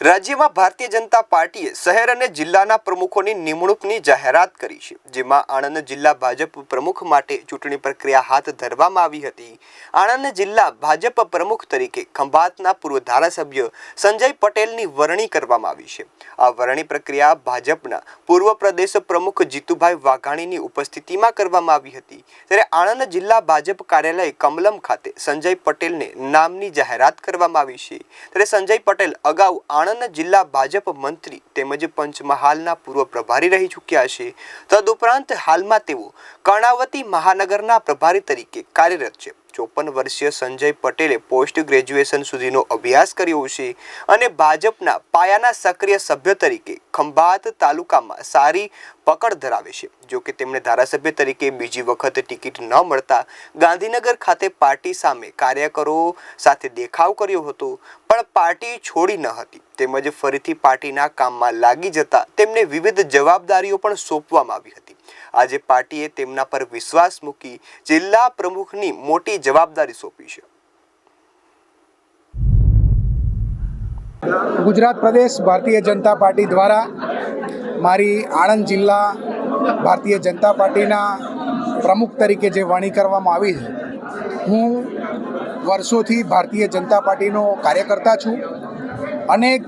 રાજ્યમાં ભારતીય જનતા પાર્ટીએ શહેર અને જિલ્લાના પ્રમુખોની નિમણૂકની જાહેરાત કરી છે, જેમાં આણંદ જિલ્લા ભાજપ પ્રમુખ માટે ચૂંટણી પ્રક્રિયા હાથ ધરવામાં આવી હતી। આણંદ જિલ્લા ભાજપ પ્રમુખ તરીકે ખંભાતના પૂર્વ ધારાસભ્ય સંજય પટેલની વરણી કરવામાં આવી છે। આ વરણી પ્રક્રિયા ભાજપના પૂર્વ પ્રદેશ પ્રમુખ જીતુભાઈ વાઘાણીની ઉપસ્થિતિમાં કરવામાં આવી હતી। ત્યારે આણંદ જિલ્લા ભાજપ કાર્યાલય કમલમ ખાતે સંજય પટેલને નામની જાહેરાત કરવામાં આવી છે। ત્યારે સંજય પટેલ અગાઉ આણંદ જિલ્લા ભાજપ મંત્રી તેમજ પંચમહાલના પૂર્વ પ્રભારી રહી ચૂક્યા છે। તદુપરાંત હાલમાં તેઓ કર્ણાવતી મહાનગરના પ્રભારી તરીકે કાર્યરત છે। 54 વર્ષીય સંજય પટેલે પોસ્ટ ગ્રેજ્યુએશન સુધીનો અભ્યાસ કર્યો છે અને ભાજપના પાયાના સક્રિય સભ્ય તરીકે ખંભાત તાલુકામાં સારી પકડ ધરાવે છે। જો કે તેમણે ધારાસભ્ય તરીકે બીજી વખત ટિકિટ ન મળતા ગાંધીનગર ખાતે પાર્ટી સામે કાર્યકરો સાથે દેખાવ કર્યો હતો, પણ પાર્ટી છોડી ન હતી। તેમજ ફરીથી પાર્ટીના કામમાં લાગી જતા તેમને વિવિધ જવાબદારીઓ પણ સોંપવામાં આવી હતી। આજે પાર્ટીએ તેમના પર વિશ્વાસ મૂકી જિલ્લા પ્રમુખની મોટી જવાબદારી સોંપી છે। गुजरात प्रदेश भारतीय जनता पार्टी द्वारा मारी आणंद जिल्ला भारतीय जनता पार्टीना प्रमुख तरीके जे वरणी करवामां आवी छे। हूँ वर्षोथी भारतीय जनता पार्टीनो कार्यकर्ता छूँ। अनेक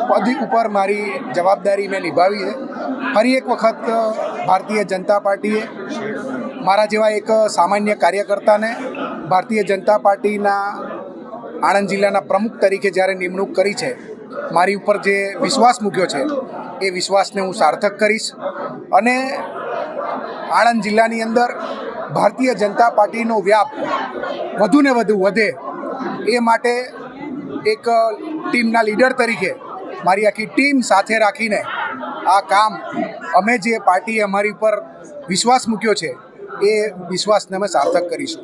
पद पर मारी जवाबदारी मैं निभावी है। फरी एक वखत भारतीय जनता पार्टीए मारा जेवा एक सामान्य कार्यकर्ता ने भारतीय जनता पार्टीना आणंद जिल्लाना प्रमुख तरीके જ્યારે નિમણૂક કરી છે, મારી ઉપર જે વિશ્વાસ મૂક્યો છે એ વિશ્વાસને હું સાર્થક કરીશ અને આણંદ જિલ્લાની અંદર ભારતીય જનતા પાર્ટીનો વ્યાપ વધુને વધુ વધે એ માટે એક ટીમના લીડર તરીકે મારી આખી ટીમ સાથે રાખીને આ કામ અમે જે પાર્ટીએ અમારી ઉપર વિશ્વાસ મૂક્યો છે એ વિશ્વાસને અમે સાર્થક કરીશું।